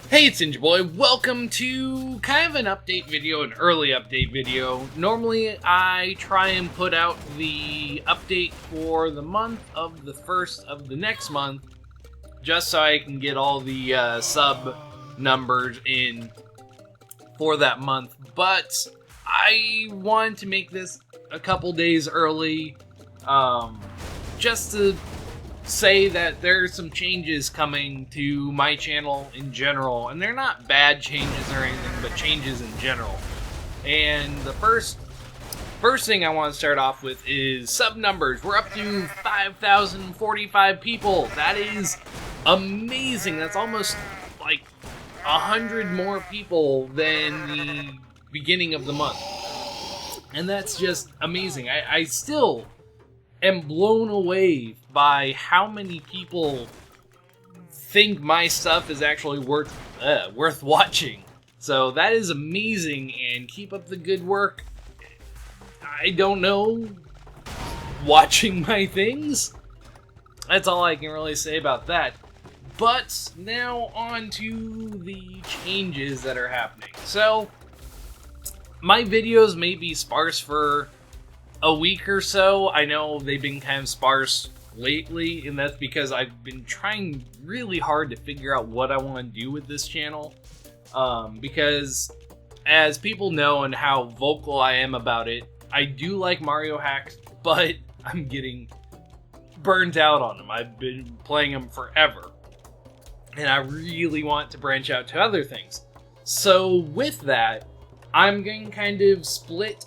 Hey, it's Ninja Boy. Welcome to kind of an update video, an early update video. Normally, I try and put out the update for the month of the first of the next month, just so I can get all the sub numbers in for that month. But I wanted to make this a couple days early, just to say that there's some changes coming to my channel in general, and they're not bad changes or anything, but changes in general. And the first thing I want to start off with is sub numbers. We're up to 5,045 people. That is amazing. That's almost like 100 more people than the beginning of the month, and that's just amazing. I still am blown away by how many people think my stuff is actually worth watching. So that is amazing, and keep up the good work. I don't know, watching my things? That's all I can really say about that. But now on to the changes that are happening. So, my videos may be sparse for a week or so. I know they've been kind of sparse lately, and that's because I've been trying really hard to figure out what I want to do with this channel. Because as people know and how vocal I am about it, I do like Mario hacks, but I'm getting burnt out on them. I've been playing them forever, and I really want to branch out to other things. So with that, I'm going to kind of split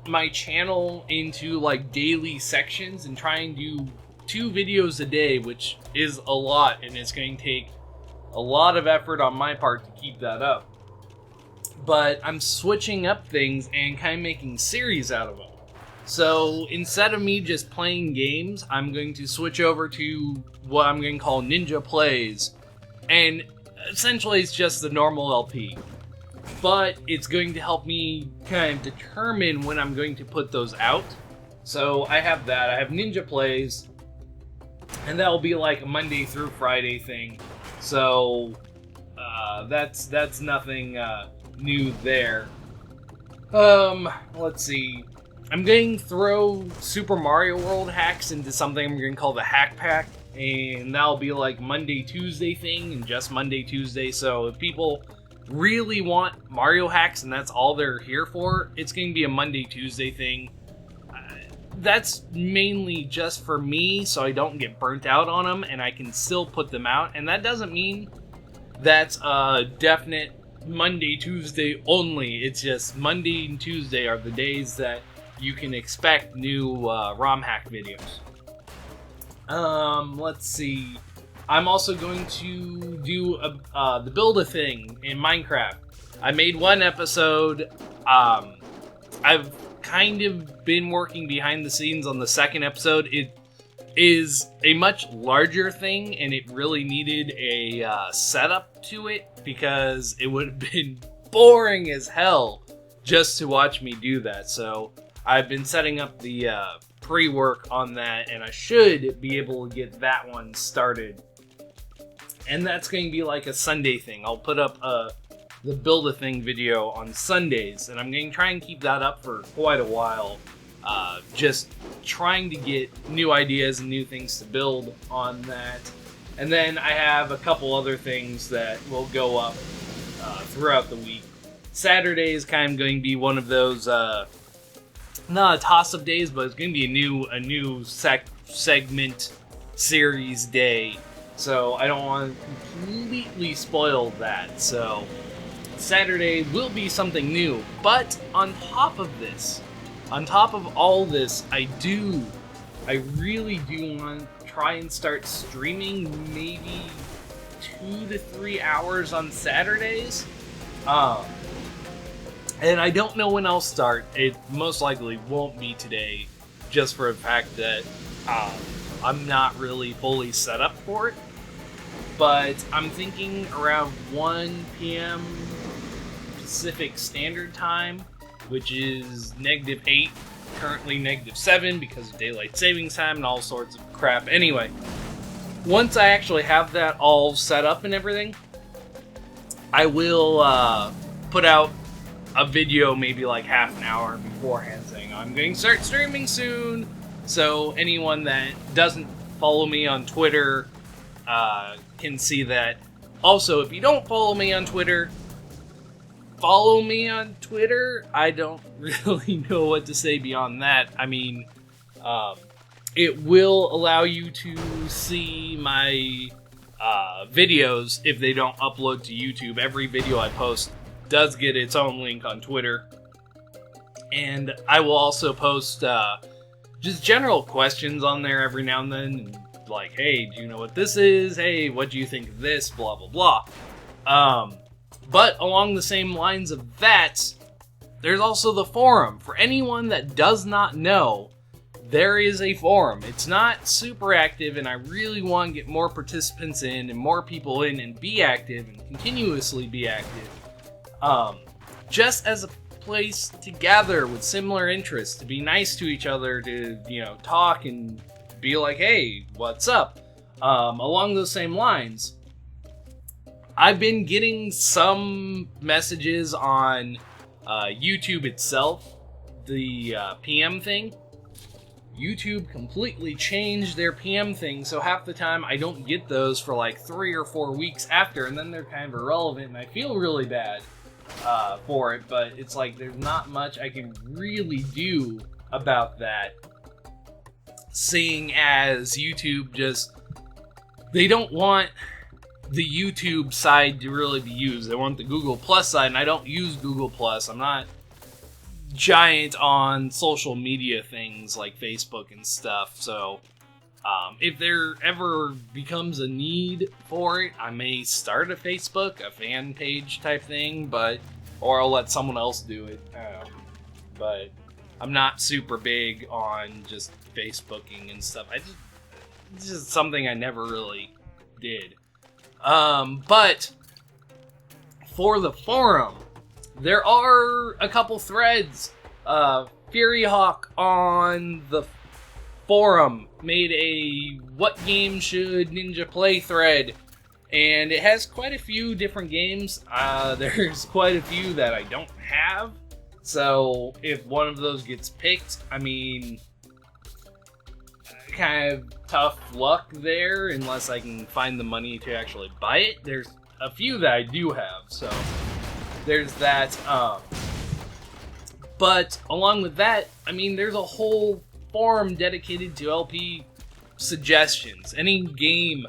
my channel into like daily sections and try and do 2 videos a day, which is a lot, and it's going to take a lot of effort on my part to keep that up. But I'm switching up things and kind of making series out of them. So instead of me just playing games, I'm going to switch over to what I'm going to call Ninja Plays, and essentially it's just the normal LP. But it's going to help me kind of determine when I'm going to put those out. So I have that. I have Ninja Plays, and that'll be like a Monday through Friday thing. So that's nothing new there. Let's see. I'm going to throw Super Mario World hacks into something I'm going to call the Hack Pack, and that'll be like Monday Tuesday thing, and just Monday Tuesday. So if people really want Mario hacks and that's all they're here for, it's going to be a Monday Tuesday thing. That's mainly just for me, so I don't get burnt out on them and I can still put them out. And that doesn't mean that's a definite Monday Tuesday only. It's just Monday and Tuesday are the days that you can expect new ROM hack videos. Let's see. I'm also going to do the Build-A-Thing in Minecraft. I made 1 episode. I've kind of been working behind the scenes on the 2nd episode. It is a much larger thing, and it really needed a setup to it, because it would have been boring as hell just to watch me do that. So I've been setting up the pre-work on that, and I should be able to get that one started. And that's going to be like a Sunday thing. I'll put up the Build-A-Thing video on Sundays, and I'm going to try and keep that up for quite a while. Just trying to get new ideas and new things to build on that. And then I have a couple other things that will go up throughout the week. Saturday is kind of going to be one of those, not a toss-up days, but it's going to be a new segment series day. So I don't want to completely spoil that. So Saturday will be something new. But on top of this, on top of all this, I really do want to try and start streaming maybe 2 to 3 hours on Saturdays. And I don't know when I'll start. It most likely won't be today, just for the fact that I'm not really fully set up for it. But I'm thinking around 1 p.m. Pacific Standard Time, which is -8, currently -7 because of daylight savings time and all sorts of crap. Anyway, once I actually have that all set up and everything, I will put out a video maybe like half an hour beforehand saying I'm going to start streaming soon. So anyone that doesn't follow me on Twitter can see that. Also, if you don't follow me on Twitter, follow me on Twitter. I don't really know what to say beyond that. I mean, it will allow you to see my videos if they don't upload to YouTube. Every video I post does get its own link on Twitter. And I will also post just general questions on there every now and then. Like, hey, do you know what this is? Hey, what do you think of this? Blah, blah, blah. But along the same lines of that, there's also the forum. For anyone that does not know, there is a forum. It's not super active, and I really want to get more participants in and more people in and be active and continuously be active. Just as a place to gather with similar interests, to be nice to each other, to, talk and be like, hey, what's up? Along those same lines, I've been getting some messages on YouTube itself, the PM thing. YouTube completely changed their PM thing, so half the time I don't get those for like 3 or 4 weeks after, and then they're kind of irrelevant, and I feel really bad for it, but it's like there's not much I can really do about that, seeing as YouTube they don't want the YouTube side to really be used. They want the Google Plus side, and I don't use Google Plus. I'm not giant on social media things like Facebook and stuff, so if there ever becomes a need for it, I may start a Facebook, a fan page type thing, or I'll let someone else do it. But I'm not super big on just Facebooking and stuff. It's just something I never really did. But for the forum, there are a couple threads. FuryHawk on the forum made a "What game should Ninja play?" thread, and it has quite a few different games. There's quite a few that I don't have, so if one of those gets picked, I mean, kind of tough luck there, unless I can find the money to actually buy it. There's a few that I do have, so there's that. But along with that, I mean, there's a whole forum dedicated to LP suggestions. Any game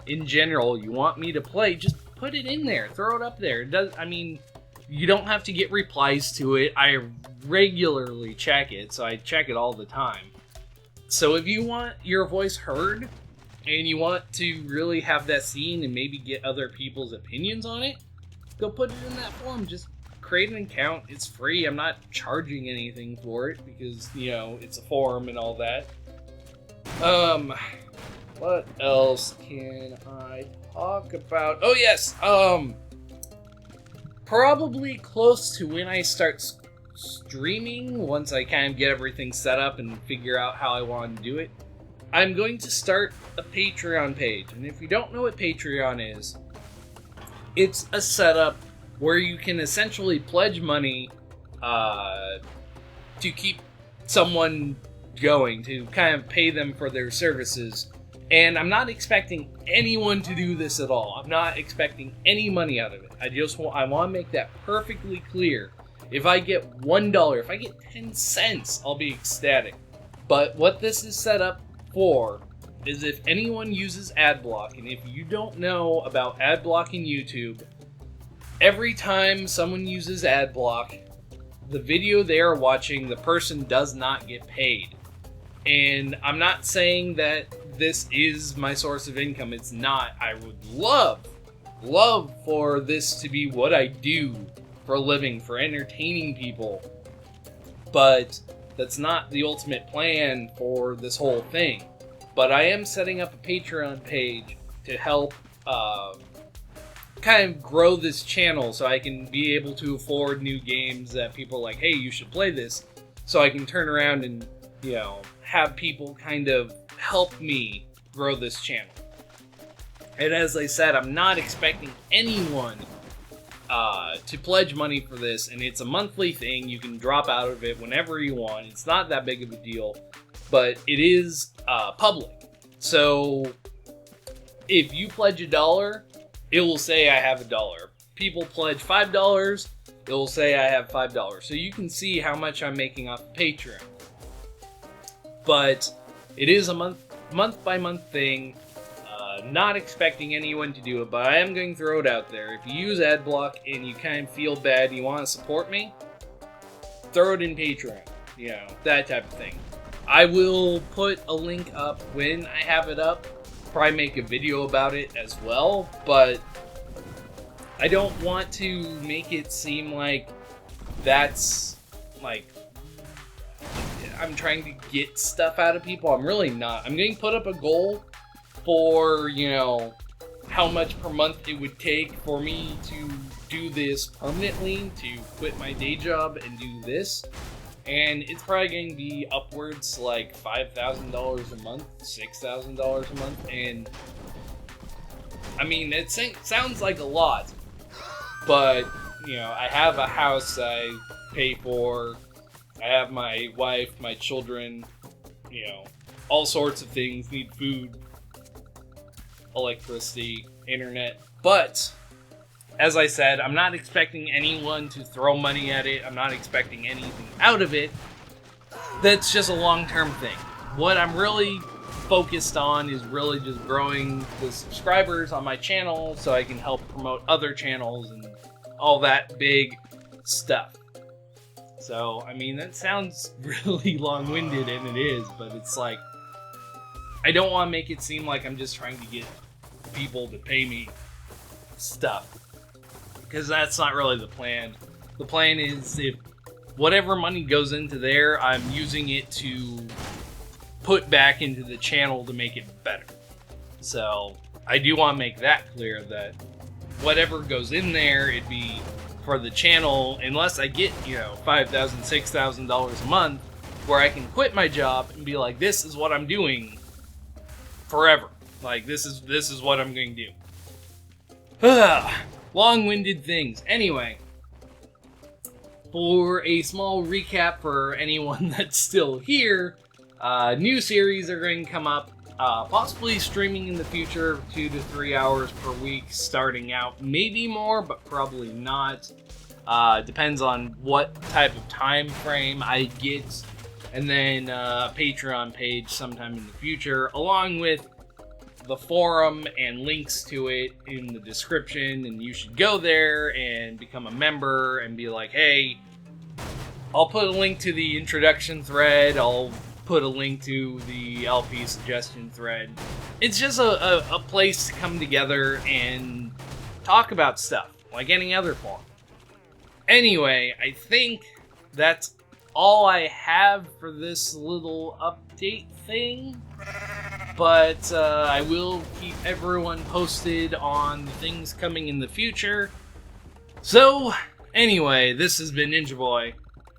in general you want me to play, just put it in there, throw it up there. You don't have to get replies to it. I regularly check it, so I check it all the time. So if you want your voice heard and you want to really have that seen and maybe get other people's opinions on it, go put it in that forum. Just create an account. It's free. I'm not charging anything for it because, it's a forum and all that. What else can I talk about? Oh, yes. Probably close to when I start streaming, once I kind of get everything set up and figure out how I want to do it, I'm going to start a Patreon page. And if you don't know what Patreon is, it's a setup where you can essentially pledge money to keep someone going, to kind of pay them for their services. And I'm not expecting anyone to do this at all. I'm not expecting any money out of it. I want to make that perfectly clear. If I get $1, if I get 10 cents, I'll be ecstatic. But what this is set up for is if anyone uses AdBlock, and if you don't know about AdBlock in YouTube, every time someone uses AdBlock, the video they are watching, the person does not get paid. And I'm not saying that this is my source of income. It's not. I would love for this to be what I do for a living, for entertaining people. But that's not the ultimate plan for this whole thing. But I am setting up a Patreon page to help kind of grow this channel so I can be able to afford new games that people are like, hey, you should play this. So I can turn around and, have people kind of help me grow this channel. And as I said, I'm not expecting anyone to pledge money for this, and it's a monthly thing. You can drop out of it whenever you want. It's not that big of a deal, but it is public. So if you pledge $1, it will say I have $1. People pledge $5, it will say I have $5. So you can see how much I'm making off of Patreon. But it is a month by month thing. Not expecting anyone to do it, but I am going to throw it out there. If you use AdBlock and you kind of feel bad and you want to support me, throw it in Patreon. You know, that type of thing. I will put a link up when I have it up. Probably make a video about it as well, but I don't want to make it seem like that's like I'm trying to get stuff out of people. I'm really not. I'm going to put up a goal for, you know, how much per month it would take for me to do this permanently, to quit my day job and do this. And it's probably going to be upwards like $5,000 a month, $6,000 a month. And I mean, it sounds like a lot, but you know, I have a house I pay for. I have my wife, my children, you know, all sorts of things, need food, electricity, internet. But as I said, I'm not expecting anyone to throw money at it. I'm not expecting anything out of it. That's just a long-term thing. What I'm really focused on is really just growing the subscribers on my channel so I can help promote other channels and all that big stuff. So, I mean, that sounds really long-winded, and it is, but it's like, I don't want to make it seem like I'm just trying to get people to pay me stuff, because that's not really the plan. The plan is if whatever money goes into there, I'm using it to put back into the channel to make it better. So I do want to make that clear that whatever goes in there, it'd be for the channel, unless I get, you know, $5,000, $6,000 a month, where I can quit my job and be like, this is what I'm doing forever. Like, this is what I'm going to do. Long-winded things. Anyway, for a small recap for anyone that's still here, new series are going to come up, possibly streaming in the future, 2 to 3 hours per week, starting out. Maybe more, but probably not. Depends on what type of time frame I get. And then a Patreon page sometime in the future, along with the forum and links to it in the description, and you should go there and become a member and be like, hey, I'll put a link to the introduction thread, I'll put a link to the LP suggestion thread. It's just a place to come together and talk about stuff, like any other forum. Anyway, I think that's all I have for this little update thing. But I will keep everyone posted on the things coming in the future. So, anyway, this has been Ninja Boy,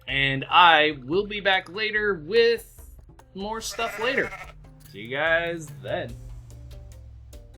and I will be back later with more stuff later. See you guys then.